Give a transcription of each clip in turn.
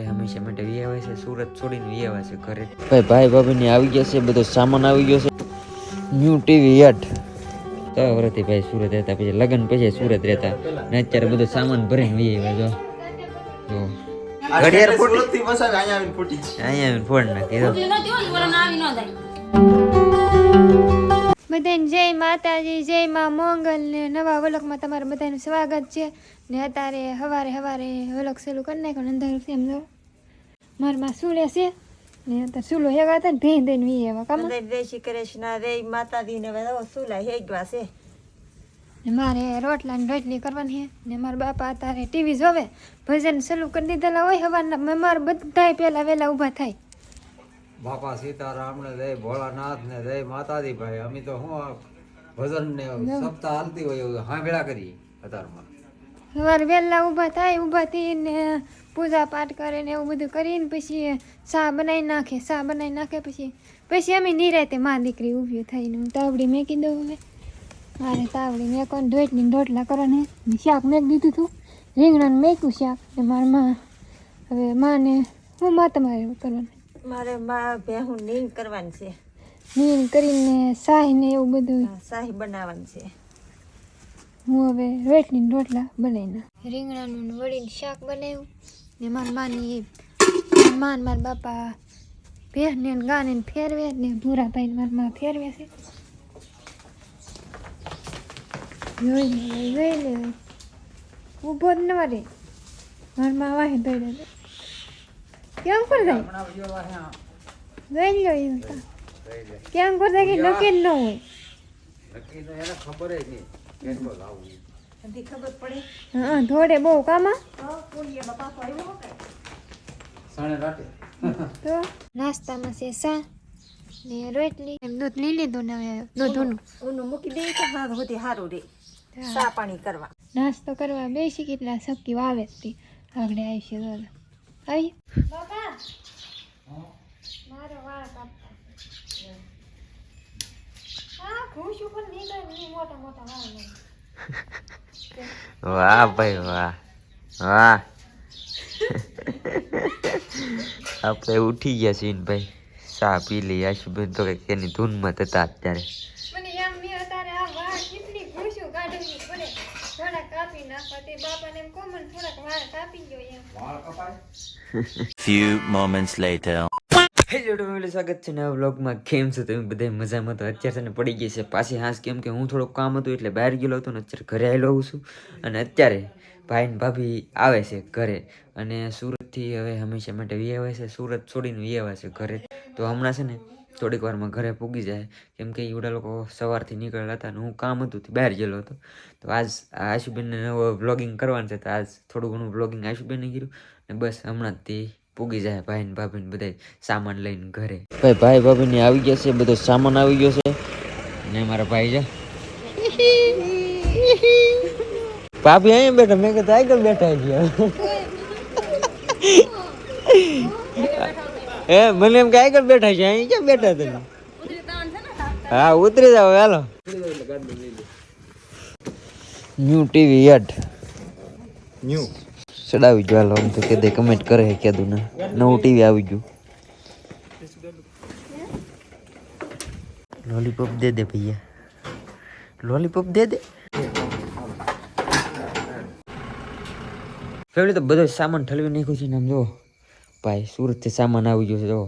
હંમેશા માટે વી આવે છે, સુરત છોડીને વી આવે છે ઘરે. ભાઈ ભાભીને આવી ગયા છે, બધો સામાન આવી ગયો છે. ન્યુ ટીવી 8 તો વરથી ભાઈ સુરત રહેતા, પછી લગ્ન પછી સુરત રહેતા ને અત્યારે બધો સામાન ભરીને વી આવ્યા. જો ઘડિયાળ ફૂટી થી બસાવે, અહીંયા આવીને ફૂટી, અહીંયા આવીને ફોડ નાખી. બધાને જય માતાજી, જય માં મોંગલ ને નવા વલકમાં તમારું બધાનું સ્વાગત છે. ને અત્યારે હવારે વલક સેલું કરી નાખ્યો ને અંદર એમ જો મારમાં સુલે છે ને અત્યારે સુલો હેવા હતા ને ભેં દઈને વી એવા કામ જય શ્રી કૃષ્ણ, રે માતાજી ને સુલા હેગવા છે ને મારે રોટલા ને રોટલી કરવાની છે ને મારા બાપા અત્યારે ટીવી જોવે, ભજન ચાલુ કરી દીધેલા હોય હવારના. મારા બધા પહેલા વહેલા ઊભા થાય. બાપા સીતારામ ને જય ભોળાનાથ ને જય માતાજી. ભાઈ અમે તો શું ભજન ને સપ્તાહ હાલતી હોય એવું હાંભળા કરીએ. અત્યારમાં સવારે વહેલા ઊભા થાય, ઊભા થઈને પૂજા પાઠ કરે ને એવું બધું કરીને પછી ચા બનાવી નાખે. પછી અમે નિરાતે માં દીકરી ઊભી થઈને હું તાવડી મેકી દઉં. હવે મારે તાવડી મેકવાનું, રોટલા કરવાને શાક મેક દીધું હતું, રીંગણાને મેક્યું શાક ને મારા માં. હવે માને હું માં તમારે કરવાનું, મારે માં ભેહું નીંદ કરવાની છે, નીણ કરીને શાહી ને એવું બધું શાહી બનાવવાની છે. હું હવે રોટલા બનાવીને રીંગણાનું વળીને શાક બનાવ્યું ને મારા માની મારા બાપા ભેહને ગાને ફેરવે ને ભૂરાભાઈ મારા માં ફેરવે છે. જોઈ લે ઊભો જ ન રે મારા માં વાહે દોડે કેમ કર જાય જોઈ લો એવું કેમ કર જાય કે નક્કી ન હોય. ખબર જ નહીં ખબર પડે. હા થોડે બહુ કામા તો નાસ્તામાં છે સા ને રોટલી એમ દૂધ લઈ લીધું ને હવે દૂધનું ઊનું મૂકી દે તો ભાગ હોતી સારું રે ચા પાણી કરવા. નાસ્તો કરવા બેસી કેટલા સબકી વાવે હતી આગળ આવી છે દાદા આવી બાપા મારો વાળ કાપતા હા ખુશ ઉપર નીકળ મોટા વાળ વાહ ભાઈ વાહ વાહ. આપણે ઉઠી ગયા છીએ ને ભાઈ, ચા પી લઈ. આશુબેન તો કઈક એની ધૂનમાં હતા અત્યારે. મને એમ નહીં અત્યારે આ વાળ કેટલી ખુશી કાઢવી પડે, થોડા કાપી નાખવા. તે બાપાને એમ કોમન થોડાક વાળ કાપી ગયો એમ. Few moments later. Hello family, સ્વાગત છે નવા વ્લોગમાં. કેમ છો તમે બધા? મજામાં? તો અત્યારે છે ને પડી ગઈ છે પાછી હાંસ, કેમ કે હું થોડુંક કામ હતું એટલે બહાર ગયેલો હતો ને અત્યારે ઘરે આવેલો હોઉં છું. અને અત્યારે ભાઈ ને ભાભી આવે છે ઘરે, અને સુરતથી હવે હંમેશા માટે વી આવે છે, સુરત છોડીને વી આવે છે ઘરે. તો હમણાં છે ને થોડીક વારમાં ઘરે પૂગી જાય, કેમ કે એવડા લોકો સવારથી નીકળેલા હતા ને હું કામ હતું બહાર ગયેલો હતો. તો આજ આશુબેનને નવો વ્લોગિંગ કરવાનું છે, તો આજ થોડું ઘણું વ્લોગિંગ આશુબેનને કર્યું ને બસ હમણાં જ તે પૂગી જાય ભાઈ ને ભાભી ને બધા સામાન લઈને ઘરે. ભાઈ ભાભી ને આવી ગયા છે, બધો સામાન આવી ગયો છે ને મારા ભાઈ છે ભાભી અહીંયા બેઠા, મેં કીધું આગળ બેઠા ગયા. મને એમ કે આગળ બેઠા છે, અહીં ક્યાં બેઠા તમે? હા ઉતરી જાવ હાલો. ન્યુ ટીવી 8 ન્યુ ચડાવી ગયો હાલો. આમ તો કે કમેન્ટ કરે છે કીધું ને નવું ટીવી આવી ગયું. લોલીપોપ દે દે ભૈયા, લોલીપોપ દે દે. ફેવલી તો બધો સામાન ઠલવી નાખ્યું છે ને આમ જો ભાઈ સુરતથી સામાન આવી ગયો છે. જો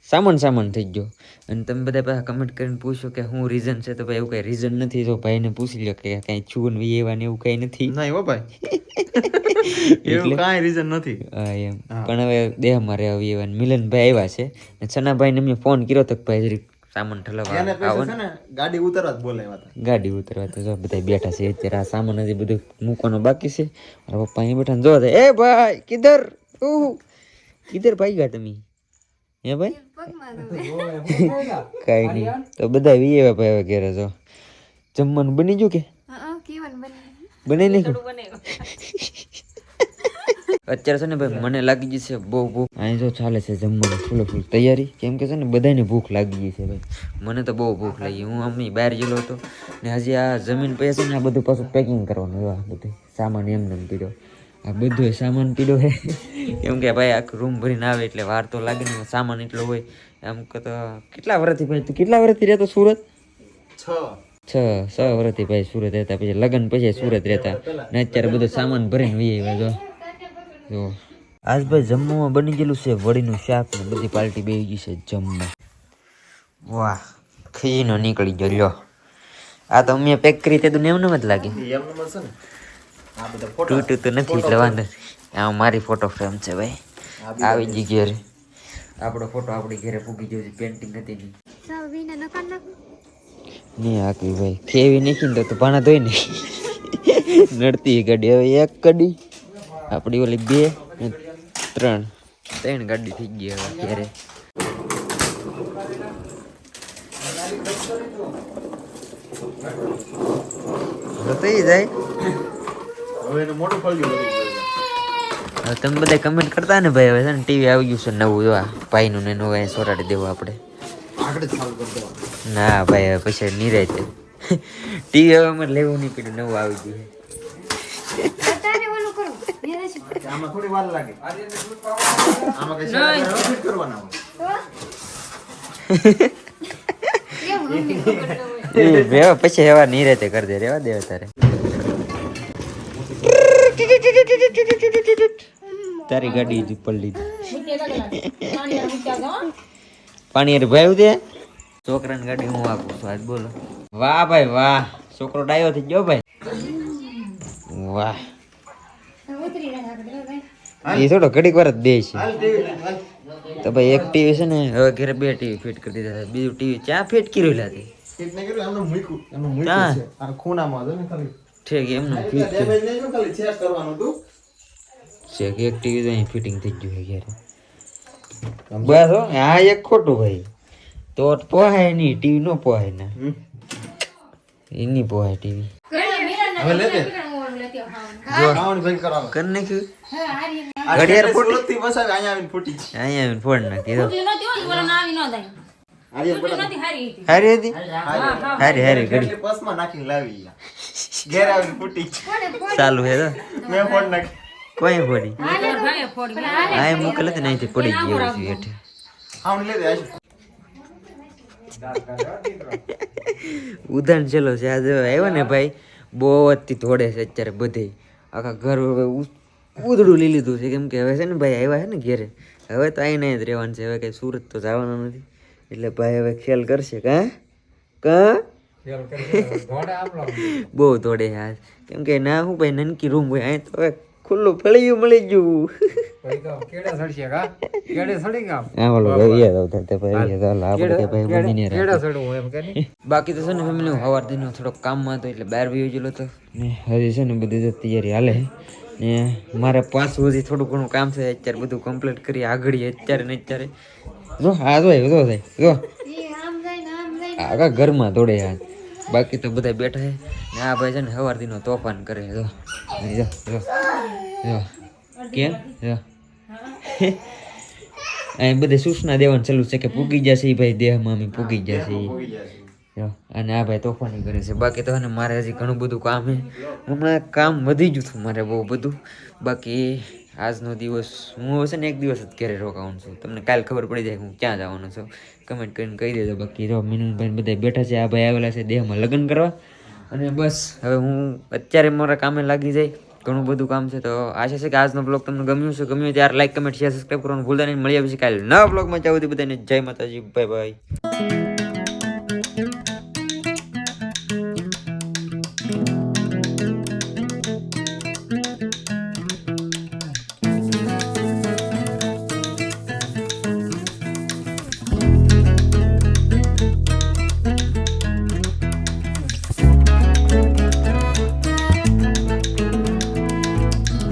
સામાન થઈ ગયો. અને તમે બધા પાછા કમેન્ટ કરીને પૂછો કે શું રીઝન છે, તો ભાઈ એવું કઈ રીઝન નથી. તો ભાઈને પૂછી લો કે કઈ છુન વી એવા ને એવું કઈ નથી. નહીં હો ભાઈ, એવું કાંઈ રીઝન નથી. હા એમ, પણ હવે દેહમાં રહેવા એવા મિલનભાઈ આવ્યા છે ને સનાભાઈને એમને ફોન કર્યો તો ભાઈ જરીક સામાન ઠલવા આવો ને. ગાડી ઉતરવા જ બોલાવ્યા હતા. ગાડી ઉતરવા તો જો બધા બેઠા છે અત્યારે. આ સામાન હજી બધું મૂકવાનું બાકી છે. મારા પપ્પા અહીં બેઠા જો એ ભાઈ કિધર કિધર ભાઈ ગયા તમે? હે ભાઈ કઈ નહીં. તો બધા વીએ ભાઈ ઘેરે જો જમવાનું બની ગયું કે બની નાખ્યું? અત્યારે છે ને ભાઈ મને લાગી ગઈ છે બહુ ભૂખ. અહીં જો ચાલે છે જમવાનું ફૂલ તૈયારી, કેમ કે છે ને બધાને ભૂખ લાગી ગઈ છે ભાઈ. મને તો બહુ ભૂખ લાગી. હું અમ્મી બહાર ગયેલો હતો ને હજી આ જમીન પૈસા છે ને આ બધું પાછું પેકિંગ કરવાનું. એવા બધું સામાન એમને પીડ્યો આ બધો સામાન પીડો છે કેમ કે ભાઈ આખું રૂમ ભરીને આવે એટલે વાર તો લાગે ને સામાન એટલો હોય આમ તો કેટલા વર્ષથી ભાઈ તું કેટલા વર્ષથી રહેતો સુરત 6 વર્ષથી ભાઈ સુરત રહેતા પછી લગ્ન પછી સુરત રહેતા ને અત્યારે બધો સામાન ભરીને વી આવ્યા જો આજ ભાઈ જમવામાં બની ગયેલું છે વડીનું શાક ને બધી પાર્ટી બેસી ગઈ છે જમવા વાહ ખીનો નીકળી ગયો લ્યો આ તો મેં પેક કરી તે તો નેમ જ લાગે તૂટું તો નથી એટલે વાંધો આ મારી ફોટો ફ્રેમ છે ભાઈ આવી ગઈ ઘેરે આપણો ફોટો આપણી ઘેરે પૂગી ગયો છે પેન્ટિંગ હતી નહીં સાવ વિના નકર નાખ નહીં આકવી ભાઈ ખેવી નાખીને તો ભાણા ધોઈ નહીં નડતી ગાડી હવે એક ગાડી આપણી ઓલી 2 ને 3 ગાડી થઈ ગઈ હવે ઘેરે થઈ જાય હવે એનું મોટું ફળિયું બની ગયું હવે તમે બધા કમેન્ટ કરતા ને ભાઈ હવે છે ને ટીવી આવી ગયું છે નવું જોવા ભાઈનું ને નવું અહીંયા સોરાડી દેવું આપણે આગળ જ ચાલુ કરી દેવાનું ના ભાઈ હવે પછી નિરાય ટીવી હવે અમારે લેવું નહીં પડ્યું નવું આવી ગયું તારે ઓલું કરું આમાં થોડી વાર લાગે આમાં કઈ ફિટ કરવાના હોય રેવા પછી એવા નિરાતે કરી દે રેવા દે તારે તારી ગાડી જ ઉપર લીધી પાણી અરે ભાઈ દે છોકરાની ગાડી હું આપું છું આજ બોલો વાહ ભાઈ વાહ છોકરો ડાયો થઈ ગયો ભાઈ વાહ એ થોડો ઘડીક વાર જ દે છે તો ભાઈ એક ટીવી છે ને હવે ઘરે 2 ટીવી ફિટ કરી દીધા બીજું ટીવી ચા ફિટ કર્યું લાગે ફિટ ને કર્યું એમનું મૂક્યું છે આ ખૂણામાં હતો ને ખાલી ઠીક એમનું ફિટ છે ડેમેજ નહીં જો ખાલી ચેક કરવાનું હતું છે કે એક ટીવી તો અહીં ફિટિંગ થઈ ગયું છે ઘરે બસ હો આ એક ખોટું ભાઈ તો પોહાય નહીં ટીવી નો પોહાય ના એની પોહાય ટીવી હવે લે દે ખાવાનું ભાઈ કરાવો કર નાખ્યું ઘડિયાળ ફૂટી થી બસ અહીંયા આવીને ફૂટી અહીંયા આવીને ફોડ નાખી દો હારી બોલા હારી હતી હારી ઘડી પસમાં નાખીને લાવી ઘેર આવીને ફૂટી ચાલુ હે તો મેં ફોડ નાખી કોઈ ફોડી આ મોકલે તો નહીં પડી ગયું છે હેઠે ખાવાનું લે દે આજ ઉદાહરણ ચલો છે આજે આવ્યો ને ભાઈ બહુ જ થોડે છે અત્યારે બધે આખા ઘર હવે ઉધડું લઈ લીધું છે કેમ કે હવે છે ને ભાઈ આવ્યા છે ને ઘેરે હવે તો અહીં નહીં જ રહેવાનું છે હવે કંઈ સુરત તો જવાનું નથી એટલે ભાઈ હવે ખ્યાલ કરશે કા બહુ દોડે હાથ કેમ કે ના હું ભાઈ નનકી રૂમ હોય અહીં તો હવે ખુલ્લું ફળિયું મળી ગયું બાકી તો છે ને ફેમિલી સવાર દિન થોડોક કામમાં હતો એટલે બહાર બી ગયેલો હતો ને હજી છે ને બધી તૈયારી હાલે ને મારે પાછું હજી થોડું ઘણું કામ છે અત્યારે બધું કમ્પ્લીટ કરી આગળ અત્યારે ને અત્યારે જો હા જો જો આખા ઘરમાં દોડે હાથ બાકી તો બધા બેઠા છે ને આ ભાઈ છે ને સવાર દિનો તોફાન કરે જો જો જો જો કેમ જો અહીં બધે સૂચના દેવાનું ચાલુ છે કે પૂગી જશે એ ભાઈ દેહમાં અમે પૂગી જશે જો અને આ ભાઈ તોફાની કરે છે બાકી તો ને મારે હજી ઘણું બધું કામ છે હમણાં કામ વધી ગયું હતું મારે બહુ બધું બાકી આજનો દિવસ હું હશે ને એક દિવસ જ ઘરે રોકાવાનું છું તમને કાલે ખબર પડી જાય હું ક્યાં જવાનો છું કમેન્ટ કરીને કહી દેજો બાકી જો મીનુભાઈ બધા બેઠા છે આ ભાઈ આવેલા છે દેહમાં લગ્ન કરવા અને બસ હવે હું અત્યારે મારા કામે લાગી જાય ઘણું બધું કામ છે તો આશા છે કે આજનો બ્લોગ તમને ગમ્યું છે ગમ્યું ત્યારે લાઈક કમેન્ટ શેર સબસ્ક્રાઈબ કરવાનું ભૂલતા નહીં મળી આવે છે કાલે નવા બ્લોગમાં ચાવું બધાને જય માતાજી બાય બાય